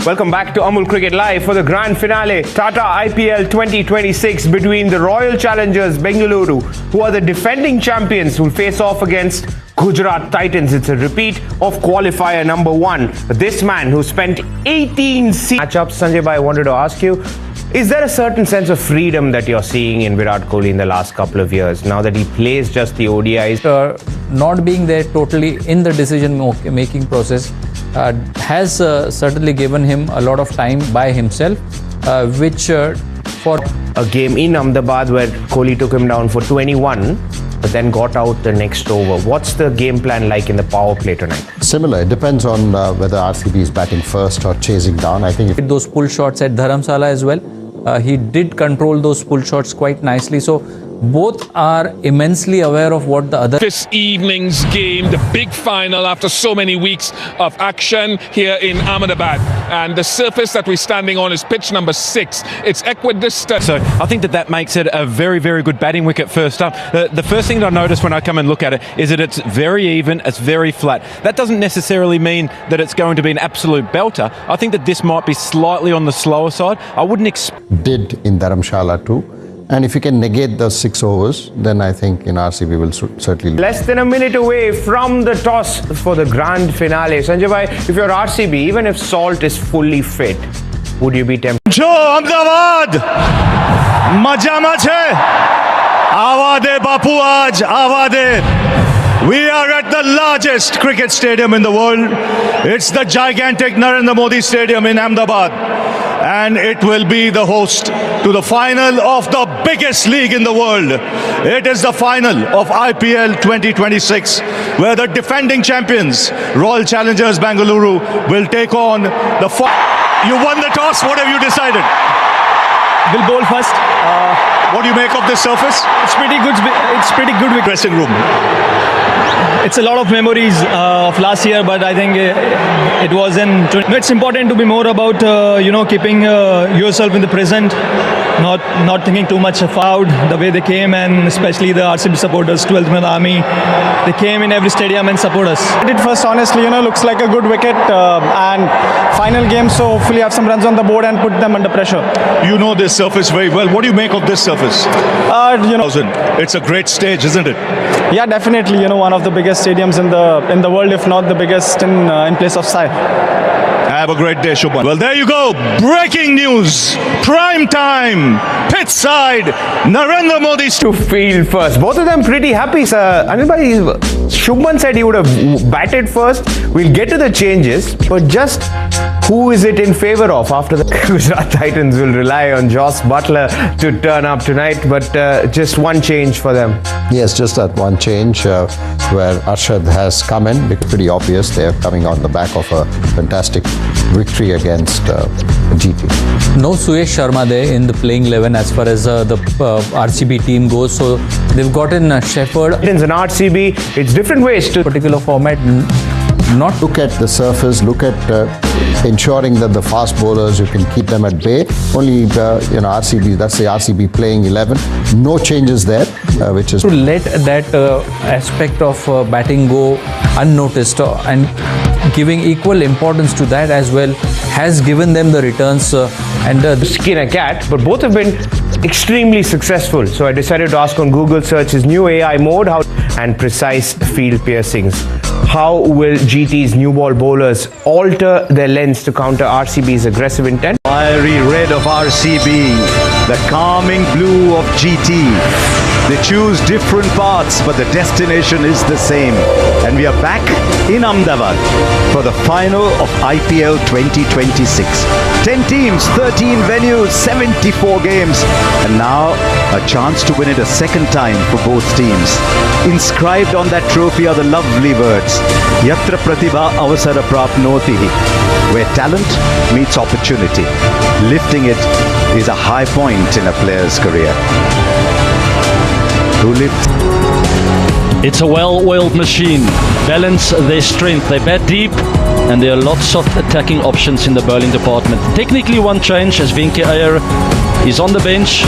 Welcome back to Amul Cricket Live for the grand finale, Tata IPL 2026 between the Royal Challengers Bengaluru, who are the defending champions, will face off against Gujarat Titans. It's a repeat of qualifier number 1. This man who spent 18 matchups, Sanjay bhai, I wanted to ask you, is there a certain sense of freedom that you're seeing in Virat Kohli in the last couple of years, now that he plays just the ODIs? Not being there totally in the decision-making process has certainly given him a lot of time by himself, which for a game in Ahmedabad where Kohli took him down for 21, but then got out the next over. What's the game plan like in the power play tonight? Similar. It depends on whether RCB is batting first or chasing down. I think those pull shots at Dharamsala as well, he did control those pull shots quite nicely. So both are immensely aware of what the other. This evening's game, the big final after so many weeks of action here in Ahmedabad. And the surface that we're standing on is pitch number 6. It's equidistant. So I think that makes it a very, very good batting wicket first up. The first thing that I notice when I come and look at it is that it's very even, it's very flat. That doesn't necessarily mean that it's going to be an absolute belter. I think that this might be slightly on the slower side. I wouldn't did in Dharamshala too. And if you can negate those 6 overs, then I think RCB will certainly. Less than a minute away from the toss for the grand finale. Sanjay bhai, if you're RCB, even if Salt is fully fit, would you be tempted? Jo Ahmedabad Majama chhe Awade Bapu aaj Awade. We are at the largest cricket stadium in the world. It's the gigantic Narendra Modi Stadium in Ahmedabad. And it will be the host to the final of the biggest league in the world. It is the final of IPL 2026, where the defending champions, Royal Challengers Bengaluru, will take on the... You won the toss. What have you decided? We'll bowl first. What do you make of this surface? It's pretty good. It's pretty good with Dressing room. It's a lot of memories of last year, but I think it wasn't. It's important to be more about keeping yourself in the present, not thinking too much about the way they came, and especially the RCB supporters, 12th Man Army. They came in every stadium and support us. I did first, honestly, looks like a good wicket and final game, so hopefully have some runs on the board and put them under pressure. You know this surface very well. What do you make of this surface? It's a great stage, isn't it? Yeah, definitely. One of the biggest stadiums in the world, if not the biggest in place of Sai. Have a great day, Shubhan. Well, there you go. Breaking news. Prime time. Pitch side. Narendra Modi To field first. Both of them pretty happy, sir. Shubman said he would have batted first. We'll get to the changes, but just who is it in favor of after the Gujarat Titans will rely on Joss Butler to turn up tonight, but just one change for them. Yes, just that one change where Arshad has come in. It's pretty obvious they're coming on the back of a fantastic victory against GT. No Suyesh Sharma there in the playing 11 as far as the RCB team goes. So they've gotten Shepherd. It's an RCB. It's different ways to particular format. Not look at the surface, look at ensuring that the fast bowlers, you can keep them at bay. Only RCB, that's the RCB playing 11. No changes there, which is to let that aspect of batting go unnoticed and giving equal importance to that as well has given them the returns and skin a cat, but both have been extremely successful. So I decided to ask on Google search his new AI mode and precise field piercings. How will GT's new ball bowlers alter their lens to counter RCB's aggressive intent? Fiery red of RCB, the calming blue of GT. They choose different paths, but the destination is the same. And we are back in Ahmedabad for the final of IPL 2026. 10 teams, 13 venues, 74 games. And now a chance to win it a second time for both teams. Inscribed on that trophy are the lovely words, Yatra Pratibha Avasara Prapnotihi, where talent meets opportunity. Lifting it is a high point in a player's career. Who lifts? It's a well-oiled machine. Balance their strength. They bat deep and there are lots of attacking options in the bowling department. Technically one change as Vinky Iyer He's on the bench.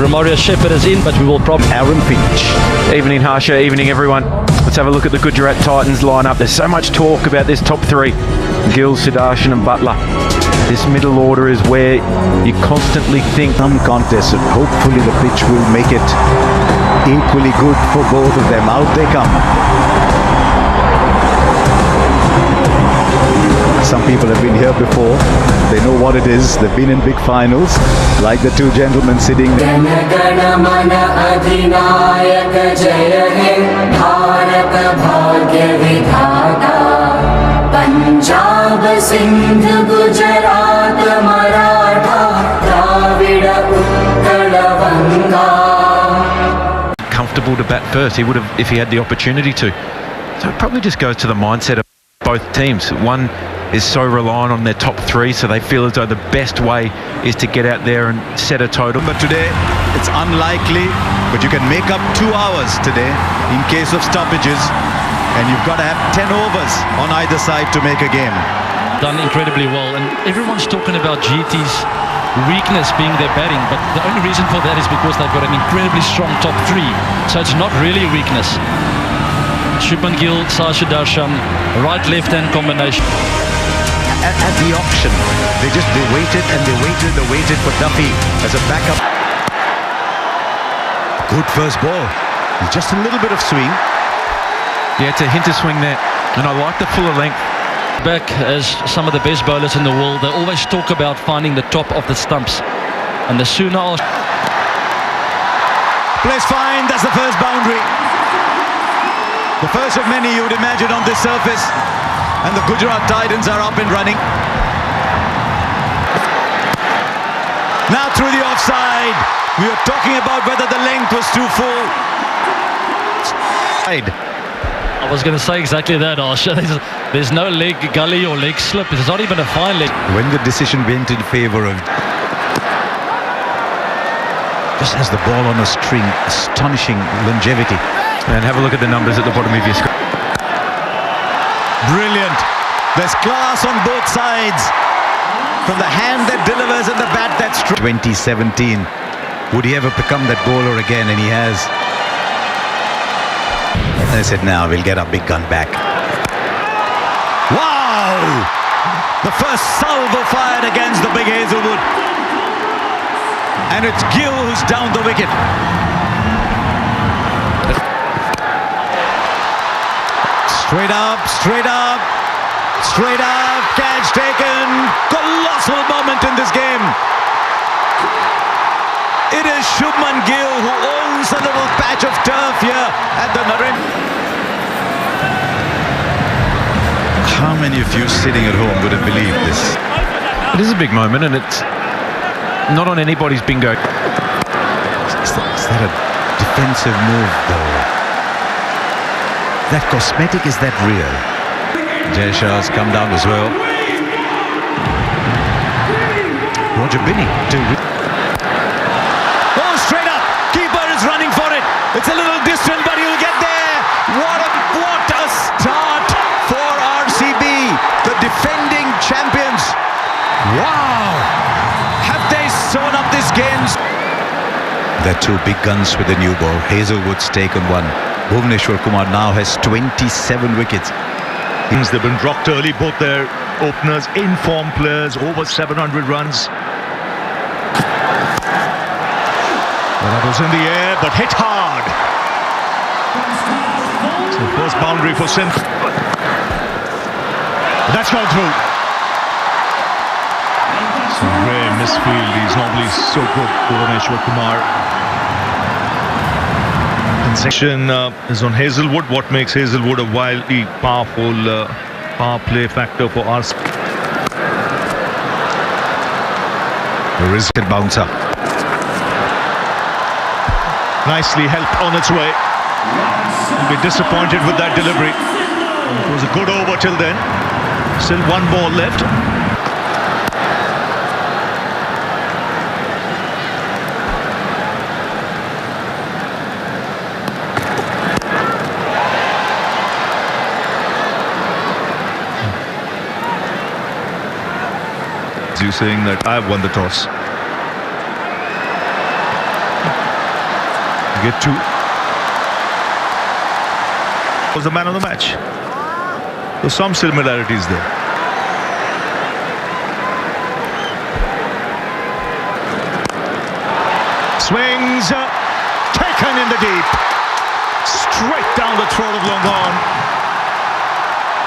Romario Shepherd is in, but we will probably... Aaron Finch. Evening, Harsha. Evening, everyone. Let's have a look at the Gujarat Titans lineup. There's so much talk about this top three: Gill, Sudarshan and Butler. This middle order is where you constantly think Some contest, and hopefully the pitch will make it equally good for both of them. Out they come. Some people have been here before. They know what it is. They've been in big finals, like the two gentlemen sitting there. Punjab Sindh Gujarat Maratha Dravida Utkal Banga. comfortable to bat first. He would have if he had the opportunity to. So it probably just goes to the mindset of both teams. One is so reliant on their top three, so they feel as though the best way is to get out there and set a total. But today, it's unlikely, but you can make up 2 hours today in case of stoppages, and you've got to have 10 overs on either side to make a game. Done incredibly well, and everyone's talking about GT's weakness being their batting, but the only reason for that is because they've got an incredibly strong top three, so it's not really a weakness. Shubman Gill, Sasha Darshan, right-left hand combination. At the auction, they waited and they waited for Duffy as a backup. Good first ball. Just a little bit of swing. Yeah, it's a hint of swing there, and I like the fuller length. Back as some of the best bowlers in the world, they always talk about finding the top of the stumps, and the sooner or... Plays fine, that's the first boundary. The first of many you would imagine on this surface, and the Gujarat Titans are up and running. Now through the offside. We were talking about whether the length was too full. I was going to say exactly that, Asha. There's no leg gully or leg slip. It's not even a fine leg. When the decision went in favour of... Just has the ball on a string, astonishing longevity. And have a look at the numbers at the bottom of your screen. Brilliant. There's class on both sides. From the hand that delivers and the bat that strikes. 2017. Would he ever become that bowler again? And he has. I said, now we'll get our big gun back. Wow! The first salvo fired against the big Hazelwood. And it's Gill who's down the wicket. Straight up, straight up, straight up, catch taken. Colossal moment in this game. It is Shubman Gill who owns a little patch of turf here at the Narendra. How many of you sitting at home would have believed this? It is a big moment, and it's not on anybody's bingo. Is that a defensive move, though? That cosmetic, is that real? Jay Shah's come down as well. Roger Binney to... Oh, straight up! Keeper is running for it. It's a little distant, but he'll get there. What a start for RCB, the defending champions. Wow! Have they sewn up this game? They're two big guns with the new ball. Hazelwood's taken one. Bhuvneshwar Kumar now has 27 wickets. They've been rocked early, both their openers, in-form players, over 700 runs. That was in the air, but hit hard. So first boundary for Sindh. That's gone through. Some rare misfield. He's normally so good, Bhuvneshwar Kumar. Section is on Hazelwood. What makes Hazelwood a wildly powerful power play factor for us? The risk and bouncer. Nicely helped on its way. He'll be disappointed with that delivery. It was a good over till then. Still one ball left. You saying that I've won the toss. Get two. Was the man of the match. So some similarities there. Swings, taken in the deep. Straight down the throat of Longhorn.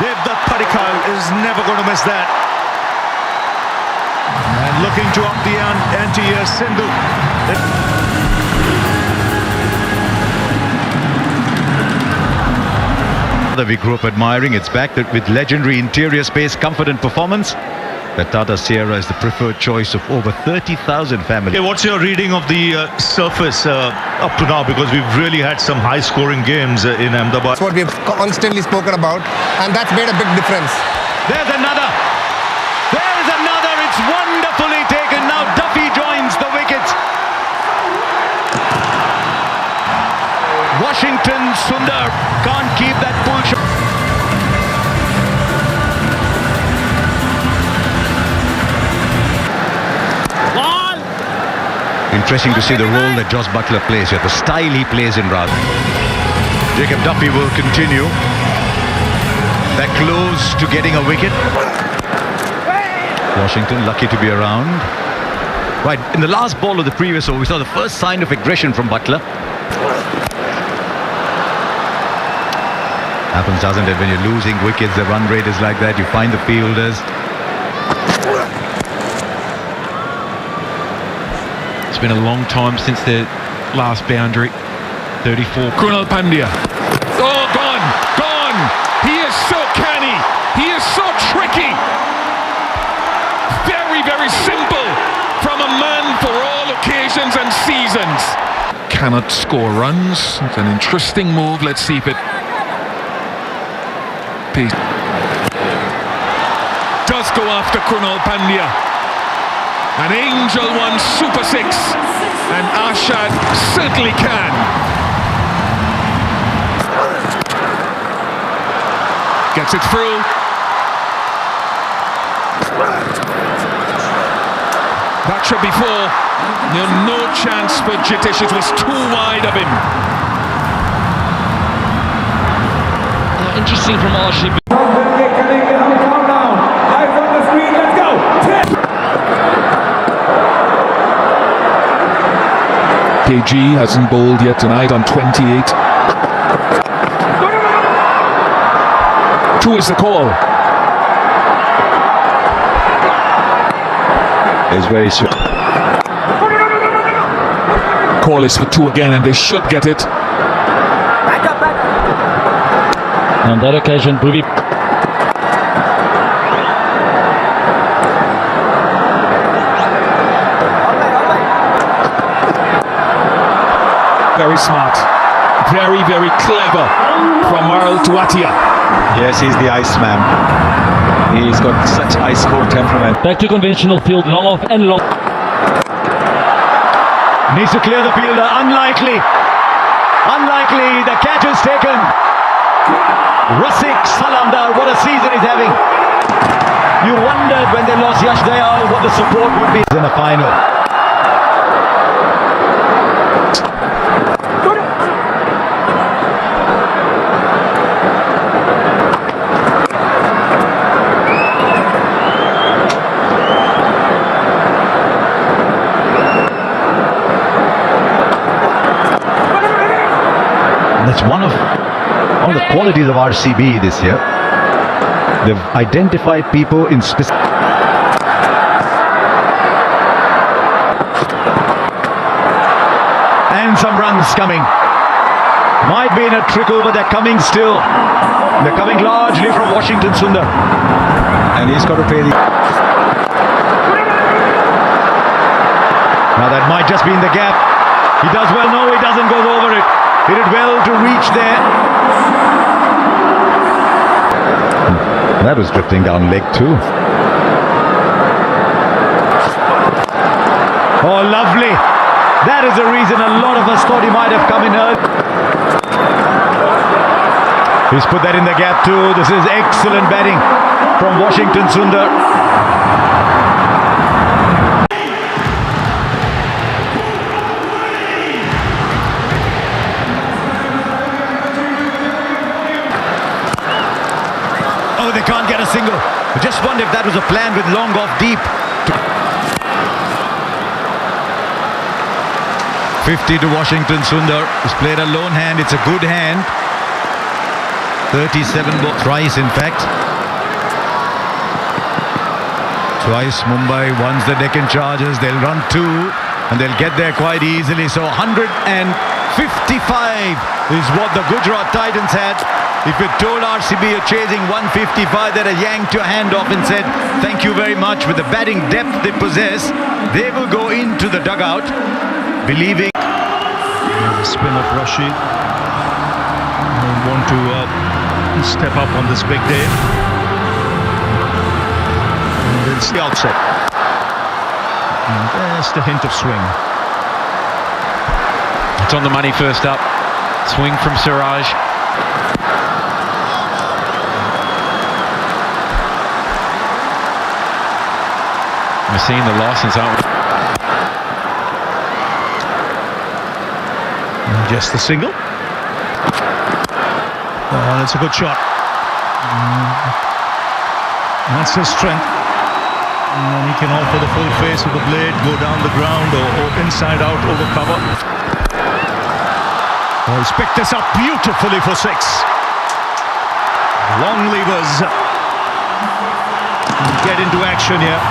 Devdutt Padikkal is never going to miss that. And looking to up the ante here, Sindhu. That we grew up admiring, it's back with legendary interior space, comfort and performance. The Tata Sierra is the preferred choice of over 30,000 families. Okay, what's your reading of the surface up to now? Because we've really had some high-scoring games in Ahmedabad. That's what we've constantly spoken about, and that's made a big difference. There's another. There's another. It's wonderfully taken. Now Duffy joins the wicket. Washington Sundar can't keep that pull shot. Interesting to see the role that Joss Buttler plays here, the style he plays in rather. Jacob Duffy will continue. They're close to getting a wicket. Washington lucky to be around. Right, in the last ball of the previous over, we saw the first sign of aggression from Buttler. Happens, doesn't it? When you're losing wickets, the run rate is like that. You find the fielders. It's been a long time since their last boundary. 34. Krunal Pandya. Oh, gone! Gone! He is so canny! He is so tricky! Very, very simple from a man for all occasions and seasons. Cannot score runs. It's an interesting move. Let's see if it does go after Krunal Pandya. An angel one, super six, and Ashad certainly can. Gets it through. That should be four. No chance for Jitish. It was too wide of him. Interesting from RCB. KG hasn't bowled yet tonight on 28. Two is the call. It's very sweet. Call is for two again, and they should get it. On that occasion, Bhuvi. Very smart. Very, very clever from Marl to Atia. Yes, he's the Iceman. He's got such ice-cold temperament. Back to conventional field, long off and long. Needs to clear the fielder. Unlikely. Unlikely. The catch is taken. Rasik Salamdar, what a season he's having. You wondered when they lost Yash Dayal what the support would be in a final. That's one of the qualities of RCB this year. They've identified people in specific. And some runs coming. Might be in a trickle, but they're coming still. They're coming largely from Washington Sundar. And he's got to pay the... Now that might just be in the gap. He does well. No, he doesn't go over it. He did well to reach there. That was drifting down leg two. Oh, lovely. That is the reason a lot of us thought he might have come in early. He's put that in the gap too. This is excellent batting from Washington Sundar. just wonder if that was a plan with long off deep. 50 to Washington. Sundar has played a lone hand. It's a good hand. 37 balls, thrice in fact. Twice Mumbai, once the Deccan Chargers. They'll run 2 and they'll get there quite easily. So 155 is what the Gujarat Titans had. If you told RCB you're chasing 155, they'd have yanked your hand off and said thank you very much. With the batting depth they possess, they will go into the dugout believing. The spin of Rashid. Want to step up on this big day. And it's the outset. And there's the hint of swing. It's on the money first up. Swing from Siraj. We're seeing the license, aren't we? And just the single. Oh, that's a good shot. That's his strength. And he can offer the full face of the blade, go down the ground or inside out over cover. Oh, he's picked this up beautifully for 6. Long levers. Get into action here.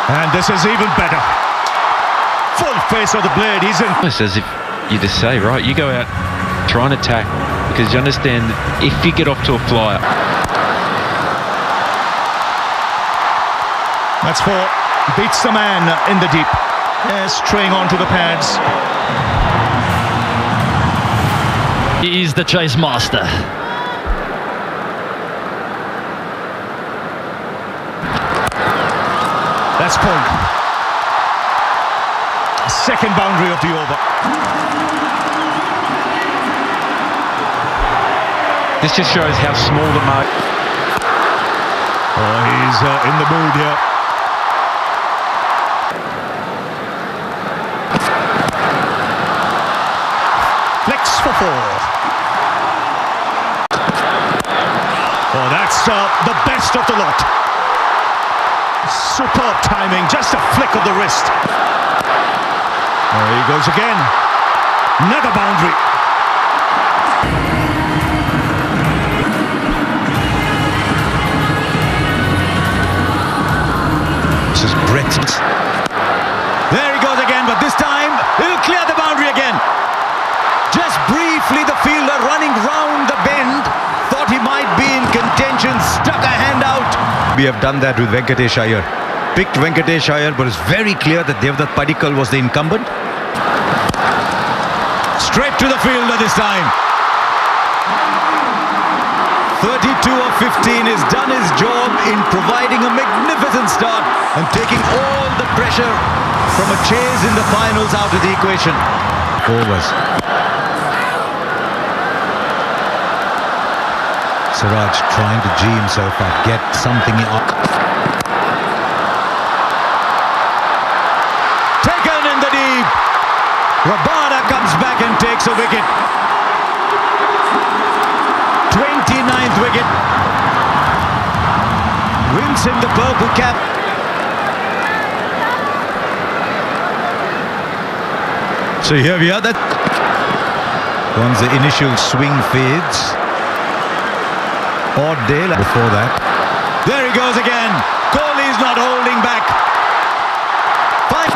And this is even better. Full face of the blade. He's in. Almost as if you just say, right, you go out, try and attack, because you understand if you get off to a flyer. That's 4. Beats the man in the deep. Yes, straying onto the pads. He is the chase master. That's pulled. Second boundary of the over. This just shows how small the mark. Oh, he's in the mood here. Flicks for 4. Oh, that's the best of the lot. Superb timing, just a flick of the wrist. There he goes again. Another boundary. This is Brett. There he goes again, but this time he'll clear the boundary again. Just briefly, the fielder running round the bend thought he might be in contention, stuck a hand out. We have done that with Venkatesh Iyer. Picked Venkatesh Iyer, but it's very clear that Devdutt Padikkal was the incumbent. Straight to the fielder this time. 32 of 15 has done his job in providing a magnificent start and taking all the pressure from a chase in the finals out of the equation. Overs. Siraj trying to G himself up, get something up. Taken in the deep. Rabada comes back and takes a wicket. 29th wicket. Wins him the purple cap. So here we are. That once the initial swing fades. Odd day before that. There he goes again. Kohli's not holding back. Fine.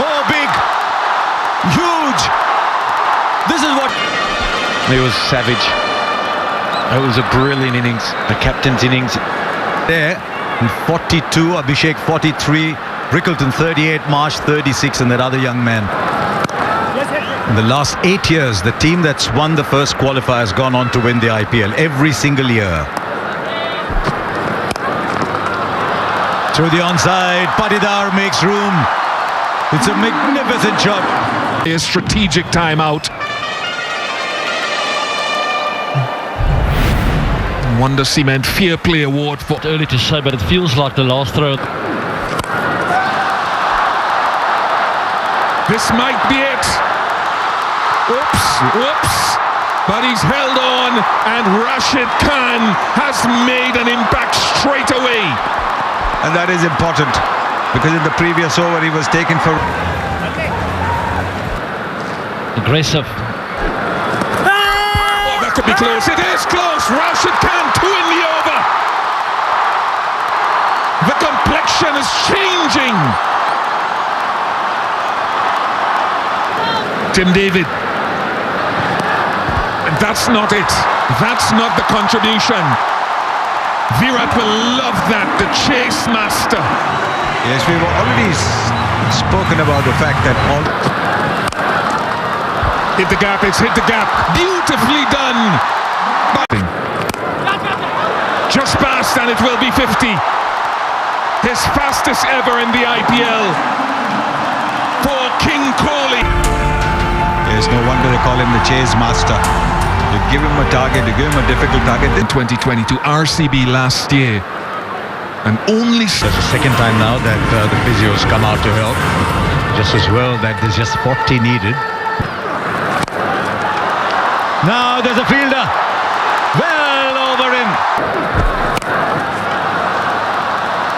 Oh, big. Huge. This is what... He was savage. It was a brilliant innings, a captain's innings. There, in 42, Abhishek 43, Rickleton 38, Marsh 36, and that other young man. In the last 8 years, the team that's won the first qualifier has gone on to win the IPL every single year. Through the onside, Patidar makes room. It's a magnificent shot. A strategic timeout. Wonder Cement Fair Play Award for... Early to say, but it feels like the last throw. This might be it. Oops, but he's held on. on, and Rashid Khan has made an impact straight away. And that is important because in the previous over he was taken for... Aggressive. Oh, that could be close. It is close. Rashid Khan 2 in the over. The complexion is changing. Tim David. And that's not it. That's not the contribution. Virat will love that, the chase master. Yes, we've already spoken about the fact that all... Hit the gap, it's hit the gap. Beautifully done. Just past, and it will be 50. His fastest ever in the IPL for King Kohli. Yes, no wonder they call him the chase master. You give him a target, you give him a difficult target. In 2022, RCB last year. And only... That's the second time now that the physios come out to help. Just as well that there's just 40 needed. Now there's a fielder. Well over him.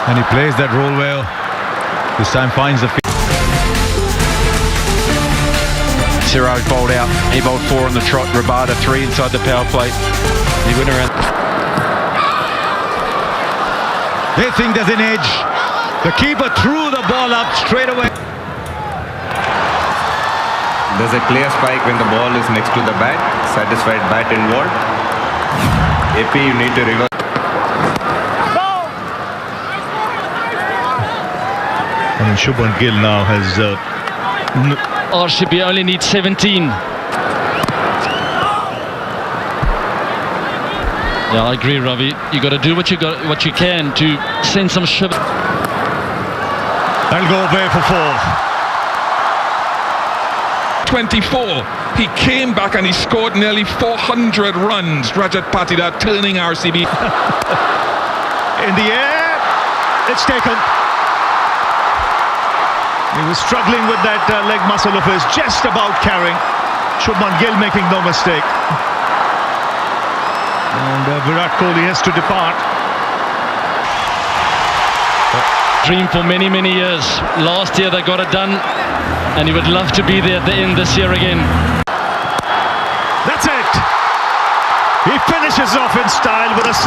And he plays that role well. This time finds the field. Siraj bowled out. He bowled 4 on the trot. Rabada 3 inside the power play. He went around. They think there's an edge. The keeper threw the ball up straight away. There's a clear spike when the ball is next to the bat. Satisfied bat involved. AP, you need to reverse. I mean, Shubman Gill now has... RCB only needs 17. Yeah, I agree, Ravi. You got to do what you can to send some shiver. I'll go away for 4. 24. He came back and he scored nearly 400 runs. Rajat Patidar turning RCB. In the air, it's taken. He was struggling with that leg muscle of his, just about carrying. Shubman Gill making no mistake. And Virat Kohli has to depart. Dream for many, many years. Last year they got it done, and he would love to be there at the end this year again. That's it. He finishes off in style with a 6.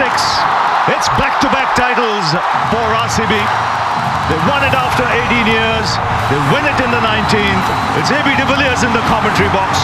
It's back-to-back titles for RCB. They won it after 18 years. They win it in the 19th. It's AB de Villiers in the commentary box.